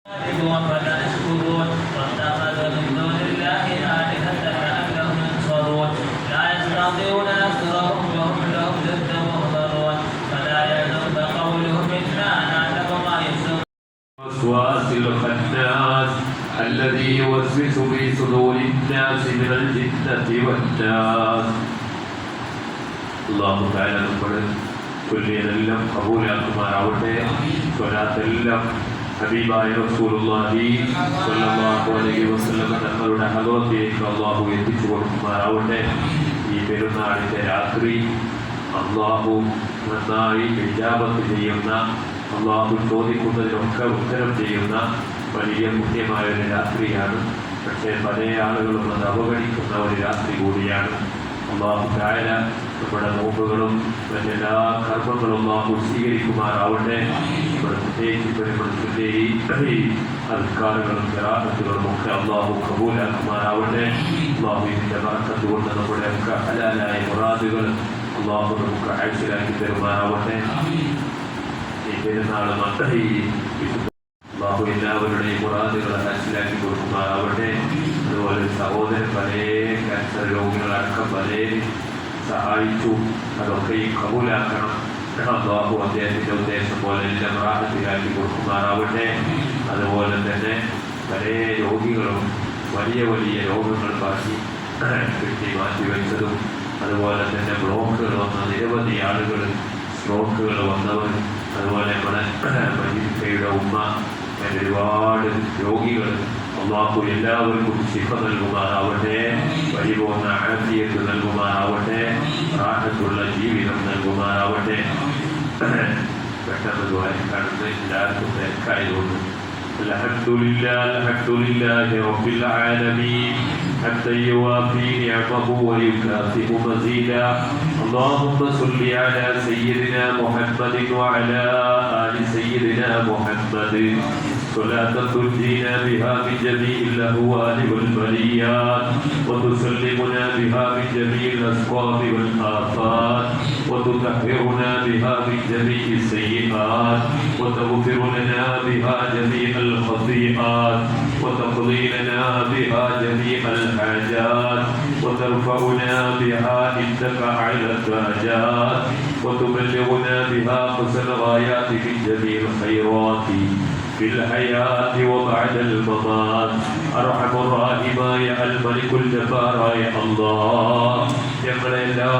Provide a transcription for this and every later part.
فلا يشكرون واتخذوا من دون الله آلهة لعلهم ينصرون لا يستطيعون نصرهم وهم لهم جند مهضرون فلا يحزنك قولهم إنا نعلم ما يسرون وسواس الخناس الذي يوسوس في صدور الناس من الجنة والناس الله تعالى നമ്മുടെ ചൊല്ലിയതെല്ലാം കബൂലാക്കുമാറാവട്ടെ. സ്വലാത്തെല്ലാം ഹബീബായ റസൂലുള്ളാഹി സ്വല്ലല്ലാഹു അലൈഹി വസല്ലം തങ്ങളുടെ ഹദറത്തിലേക്ക് അല്ലാഹു എത്തിച്ചു കൊടുക്കുമാറാവട്ടെ. ഈ പെരുന്നാളിൻ്റെ രാത്രി അല്ലാഹു നന്നായി ഇജാബത്ത് ചെയ്യുന്ന, അല്ലാഹു ചോദിക്കുന്നതിനൊക്കെ ഉത്തരം ചെയ്യുന്ന വലിയ പുണ്യമായ ഒരു രാത്രിയാണ്. പക്ഷേ പല ആളുകളും അത് അവഗണിക്കുന്ന ഒരു രാത്രി കൂടിയാണ്. അല്ലാഹു തആല നമ്മുടെ നോമ്പുകളും മറ്റെല്ലാ കർമ്മങ്ങളും അല്ലാഹു സ്വീകരിക്കുമാറാവട്ടെ. നമ്മുടെ പ്രത്യേകിച്ച് ഈ അദ്കാറുകളും ഖിറാഅത്തുകളും ഒക്കെ അല്ലാഹു കബൂലാക്കുമാറാവട്ടെ. അല്ലാഹു ഇതിൻ്റെ ബറക്കത്ത് കൊണ്ട് നമ്മുടെ ഒക്കെ ഹലാലായ മുറാദുകൾ അല്ലാഹു നമുക്ക് ഹാസിലാക്കി തരുമാറാവട്ടെ. ഈ പെരുന്നാൾ അല്ലാഹു എല്ലാവരുടെയും മുറാദുകളെ ഹാസിലാക്കി കൊടുക്കുമാറാവട്ടെ. അതുപോലെ സഹോദരൻ പല ക്യാൻസർ രോഗികളടക്കം പലരും സഹായിച്ചു, അതൊക്കെ ഈ കബൂലാക്കണം. അല്ലാഹു അദ്ദേഹത്തിൻ്റെ ഉദ്ദേശം പോലെ എല്ലാം റാഹത്തിലാക്കി കൊടുക്കുമാറാവട്ടെ. അതുപോലെ തന്നെ പല രോഗികളും വലിയ വലിയ രോഗങ്ങൾ ബാക്കി കിട്ടി മാറ്റിവെച്ചതും, അതുപോലെ തന്നെ ബ്ലോക്കുകൾ വന്ന നിരവധി ആളുകൾ, സ്ട്രോക്കുകൾ വന്നവർ, അതുപോലെ നമ്മുടെ മജിദയുടെ ഉമ്മ, അങ്ങനെ ഒരുപാട് രോഗികൾ അല്ലാഹു എല്ലാവർക്കും ശിഫ നൽകുമാറാവട്ടെ. പരിപൂർണ്ണ ആഫിയത്ത് നൽകുമാറാവട്ടെ. റാഹത്തുള്ള ജീവിതം നൽകുമാറാവട്ടെ. പെട്ടെന്ന് കാണുന്ന എല്ലാവർക്കും തിരക്കായതുകൊണ്ട് الحمد لله رب العالمين حتى يوافي نعمه ويكافئ مزيدا. اللهم صل على سيدنا محمد وعلى آل سيدنا محمد صلاة تنجينا بها من جميع الأهوال والبليات وتسلمنا بها من جميع الأسقام والآفات وتطهرنا بها من جميع السيئات وتغفر لنا بها جميع الخطيئات وتقضي لنا بها جميع الحاجات وترفعنا بها عندك أعلى الدرجات وتبلغنا بها حسن الغايات من جميع الخيرات في الحياة وبعد الممات. أرحم الراحمين الملك الجبار يا الله. ഞങ്ങളെ എല്ലാ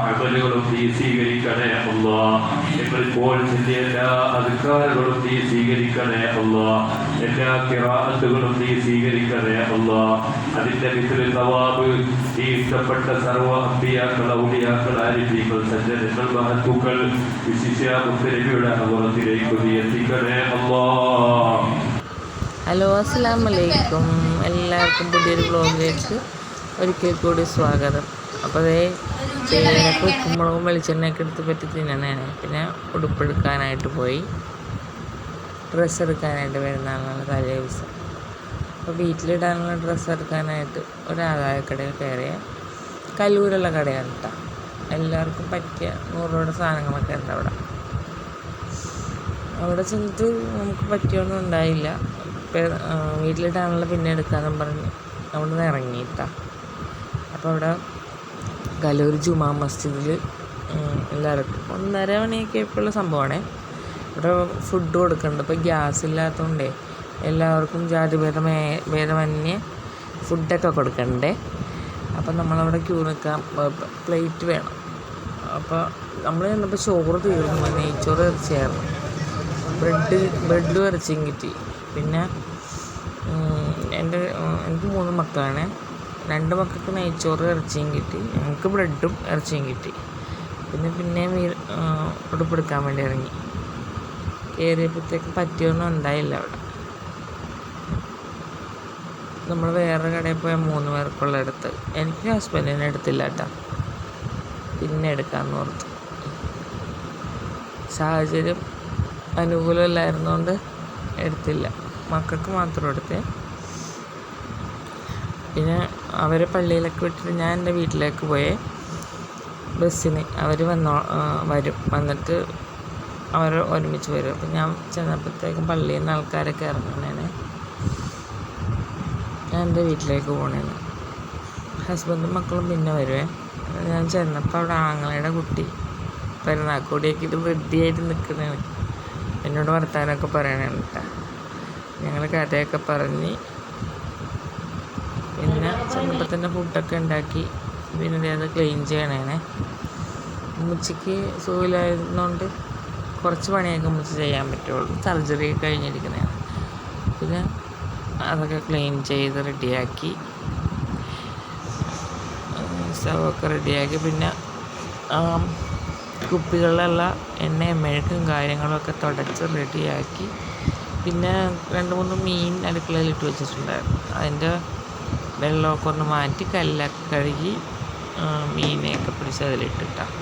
അമലുകളും നീ സ്വീകരിക്കണേ അല്ലാഹ്. ഞങ്ങൾ ഇപ്പോൾ ചെല്ലിയ എല്ലാ അദ്കാറുകളും നീ സ്വീകരിക്കണേ അല്ലാഹ്. എല്ലാ ഖിറാഅത്തുകളും നീ സ്വീകരിക്കണേ അല്ലാഹ്. അതിൻ്റെ മിസ്ൽ സവാബ് നീ ഇഷ്ടപ്പെട്ട സർവ്വ അമ്പിയാക്കൾ, ഔലിയാക്കൾ, ആരിഫീങ്ങൾ, സജ്ജനങ്ങൾ, മഹത്തുക്കൾ വിശിഷ്യ മുത്തനബിയുടെ ഹദറത്തിലേക്ക് നീ എത്തിക്കണേ അല്ലാഹ്. ഹലോ, അസ്സലാമു അലൈക്കും. എല്ലാവർക്കും പുതിയൊരു വ്ലോഗിലേക്ക് ഒരിക്കൽ കൂടി സ്വാഗതം. അപ്പോൾ അതേ ചേനൊക്കെ ഉപ്പുമുളകും വെളിച്ചെണ്ണയൊക്കെ എടുത്ത് പറ്റി തിന്നണേനെ. പിന്നെ ഉടുപ്പെടുക്കാനായിട്ട് പോയി, ഡ്രസ്സ് എടുക്കാനായിട്ട് വരുന്നതാണ് തലേ ദിവസം. അപ്പോൾ വീട്ടിലിടാനുള്ള ഡ്രസ്സ് എടുക്കാനായിട്ട് ഒരു ആദായക്കടയിൽ കയറിയ കല്ലൂരുള്ള കടയാണ് കേട്ടോ. എല്ലാവർക്കും പറ്റിയ 100 രൂപയുടെ സാധനങ്ങളൊക്കെ ഉണ്ട് അവിടെ. അവിടെ ചെന്നിട്ട് നമുക്ക് പറ്റിയൊന്നും ഉണ്ടായില്ല. വീട്ടിലിടാനുള്ള പിന്നെ എടുക്കാമെന്നും പറഞ്ഞ് അവിടെ നിന്ന് ഇറങ്ങിയിട്ടാ. അപ്പോൾ അവിടെ കലൂർ ജുമാ മസ്ജിദിൽ എല്ലാവർക്കും 1:30 മണിയൊക്കെ ആയപ്പോഴുള്ള സംഭവമാണേ. ഇവിടെ ഫുഡ് കൊടുക്കുന്നുണ്ട്. ഇപ്പോൾ ഗ്യാസ് ഇല്ലാത്തതുകൊണ്ടേ എല്ലാവർക്കും ഭേദമന്യേ ഫുഡൊക്കെ കൊടുക്കണ്ടേ. അപ്പം നമ്മളവിടെ ക്യൂ നിൽക്കാം, പ്ലേറ്റ് വേണം. അപ്പോൾ നമ്മൾ ചെന്നപ്പോൾ ചോറ് തീർന്നു, നെയ്ച്ചോറ് ഇറച്ചിയായിരുന്നു. ബ്രെഡും ഇറച്ചിയും കിട്ടി. പിന്നെ എനിക്ക് 3 മക്കളാണ്. 2 മക്കൾക്ക് നെയ്ച്ചോറ് ഇറച്ചിയും കിട്ടി, ഞങ്ങൾക്ക് ബ്രെഡും ഇറച്ചിയും കിട്ടി. പിന്നെയും ഉടുപ്പെടുക്കാൻ വേണ്ടി ഇറങ്ങി. കയറിയപ്പോഴത്തേക്ക് പറ്റിയൊന്നും ഉണ്ടായില്ല അവിടെ. നമ്മൾ വേറെ കടയിൽ പോയ 3 പേർക്കുള്ള എടുത്ത്, എനിക്ക് ഹസ്ബൻഡിനെ എടുത്തില്ല കേട്ടോ. പിന്നെ എടുക്കാമെന്ന് ഓർത്തു. സാഹചര്യം അനുകൂലമല്ലായിരുന്നുകൊണ്ട് എടുത്തില്ല. മക്കൾക്ക് മാത്രം എടുത്തേ. പിന്നെ അവരെ പള്ളിയിലൊക്കെ വിട്ടിട്ട് ഞാൻ എൻ്റെ വീട്ടിലേക്ക് പോയേ. ബസ്സിന് അവർ വരും. വന്നിട്ട് അവർ ഒരുമിച്ച് വരും. അപ്പം ഞാൻ ചെന്നപ്പോഴത്തേക്കും പള്ളിയിൽ നിന്ന് ആൾക്കാരൊക്കെ ഇറങ്ങണേനെ. ഞാൻ എൻ്റെ വീട്ടിലേക്ക് പോകണേന്. ഹസ്ബൻഡും മക്കളും പിന്നെ വരുവേ. ഞാൻ ചെന്നപ്പോൾ അവിടെ ആങ്ങളയുടെ കുട്ടി പെരുന്നാൾക്കൂടിയൊക്കെ ഇത് റെഡിയായിട്ട് നിൽക്കുന്നതാണ്. എന്നോട് വർത്താനമൊക്കെ പറയണേണ് കേട്ടോ. ഞങ്ങൾ കഥയൊക്കെ പറഞ്ഞ് പിന്നെ ചെന്നപ്പോൾ തന്നെ ഫുഡൊക്കെ ഉണ്ടാക്കി പിന്നെ അത് ക്ലീൻ ചെയ്യണേനെ. ഉമ്മച്ചിക്ക് സുഖമില്ലായിരുന്നോണ്ട് കുറച്ച് പണിയൊക്കെ ഉമ്മച്ചി ചെയ്യാൻ പറ്റുള്ളൂ. സർജറി കഴിഞ്ഞിരിക്കുന്നതാണ്. പിന്നെ അതൊക്കെ ക്ലീൻ ചെയ്ത് റെഡിയാക്കി സ്റ്റവൊക്കെ റെഡിയാക്കി പിന്നെ കുപ്പികളിലുള്ള എണ്ണയും മെഴുക്കും കാര്യങ്ങളൊക്കെ തുടച്ച് റെഡിയാക്കി. പിന്നെ 2-3 മീൻ അടുക്കളയിൽ ഇട്ട് വെച്ചിട്ടുണ്ടായിരുന്നു. അതിൻ്റെ വെള്ളമൊക്കെ ഒന്ന് മാറ്റി കല്ലൊക്കെ കഴുകി മീനെയൊക്കെ പിടിച്ച് അതിലിട്ടിട്ടാണ്.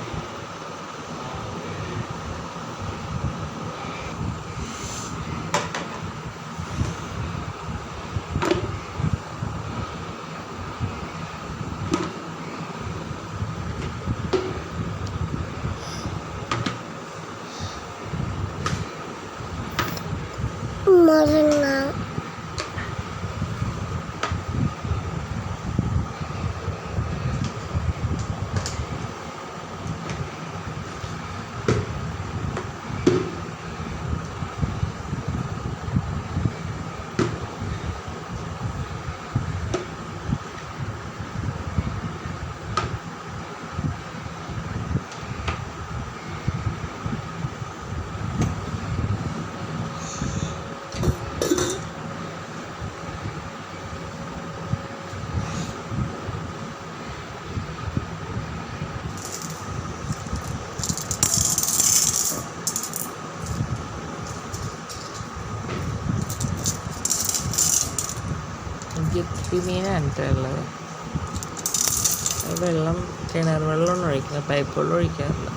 ഗപ്പിമീനാണ് ഉള്ളത്. വെള്ളം കിണർ വെള്ളമൊന്നും ഒഴിക്കുക, പൈപ്പ് വെള്ളം ഒഴിക്കാറില്ല.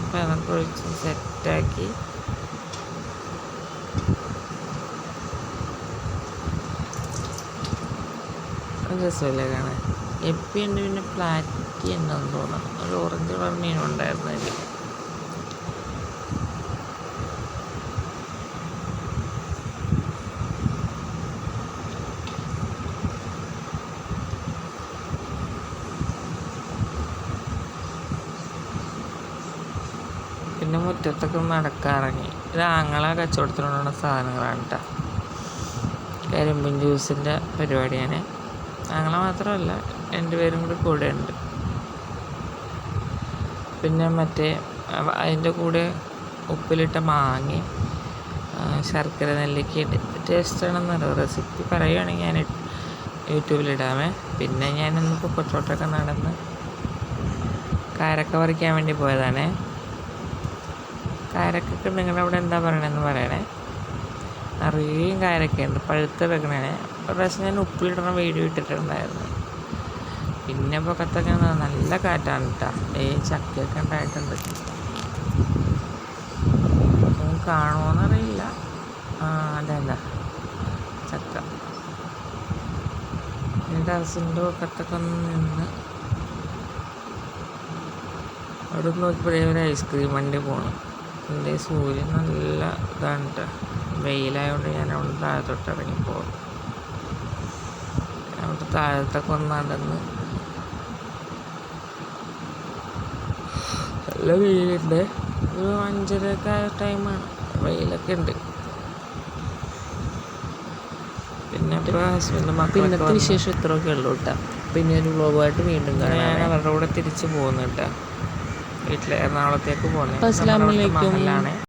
അപ്പം അതൊക്കെ ഒഴിച്ച് സെറ്റാക്കി രസമല്ലേ കാണാൻ. എപ്പിയുണ്ട്, പിന്നെ പ്ലാറ്റി ഉണ്ടെന്ന് തോന്നുന്നു. ഒരു ഓറഞ്ച് കളർ മീനുണ്ടായിരുന്നു അതിൽ. പിന്നെ മുറ്റത്തൊക്കെ നടക്കാറിറങ്ങി. ഇത് ആങ്ങളെ കച്ചവടത്തിനുള്ള സാധനങ്ങളാണ് കേട്ടോ. കരിമ്പിൻ ജ്യൂസിൻ്റെ പരിപാടിയാണ്. ഞങ്ങളെ മാത്രമല്ല, 2 പേരും കൂടെ ഉണ്ട്. പിന്നെ മറ്റേ അതിൻ്റെ കൂടെ ഉപ്പിലിട്ട മാങ്ങയും ശർക്കര നെല്ലിക്കയുണ്ട്. ടേസ്റ്റാണെന്നറിയോ. റെസിപ്പി പറയുകയാണെങ്കിൽ ഞാൻ യൂട്യൂബിലിടാമേ. പിന്നെ ഞാനിന്ന് പൊക്കത്തോട്ടൊക്കെ നടന്ന് കാരക്ക പറിക്കാൻ വേണ്ടി പോയതാണേ. കാരക്കൊക്കെ നിങ്ങളുടെ അവിടെ എന്താ പറയണമെന്ന് പറയണേ. നിറയും കാരക്കയുണ്ട്, പഴുത്ത് വെക്കണേ. ഒരു പ്രാവശ്യം ഞാൻ ഉപ്പിലിടണ വീഡിയോ ഇട്ടിട്ടുണ്ടായിരുന്നു. പിന്നെ പൊക്കത്തൊക്കെ നല്ല കാറ്റാണ് കേട്ടോ. ചക്കയൊക്കെ ഉണ്ടായിട്ടുണ്ട്. കാണുമോയെന്നറിയില്ല. അതല്ല ചക്ക. ടെറസിൻ്റെ പൊക്കത്തൊക്കെ ഒന്ന് നിന്ന് അവിടെ നോക്കിയപ്പോഴേ ഒരു ഐസ്ക്രീം വണ്ടി പോകണം. എൻ്റെ സൂര്യൻ നല്ല ഇതാണ് കേട്ടോ. വെയിലായതുകൊണ്ട് ഞാൻ അവിടെ താഴത്തോട്ട് ഇറങ്ങിപ്പോകും. അവിടെ താഴത്തൊക്കെ ഒന്ന് നടന്ന് നല്ല വെയിലുണ്ട്. ഒരു 5:30 ടൈമാണ്. വെയിലൊക്കെ ഉണ്ട്. പിന്നെ ഇപ്പോൾ ഹസ്ബൻഡ് മക്കളൊക്കെ വിശേഷം ഇത്രയൊക്കെ ഉള്ളൂ കേട്ടോ. പിന്നെ ഒരു വ്ലോഗുമായിട്ട് വീണ്ടും കാണാം. ഞാൻ അവരുടെ കൂടെ തിരിച്ച് പോകുന്നു കേട്ടോ. വീട്ടിൽ എറണാകുളത്തേക്ക് പോകുന്നത്. അസ്സലാമു അലൈക്കും.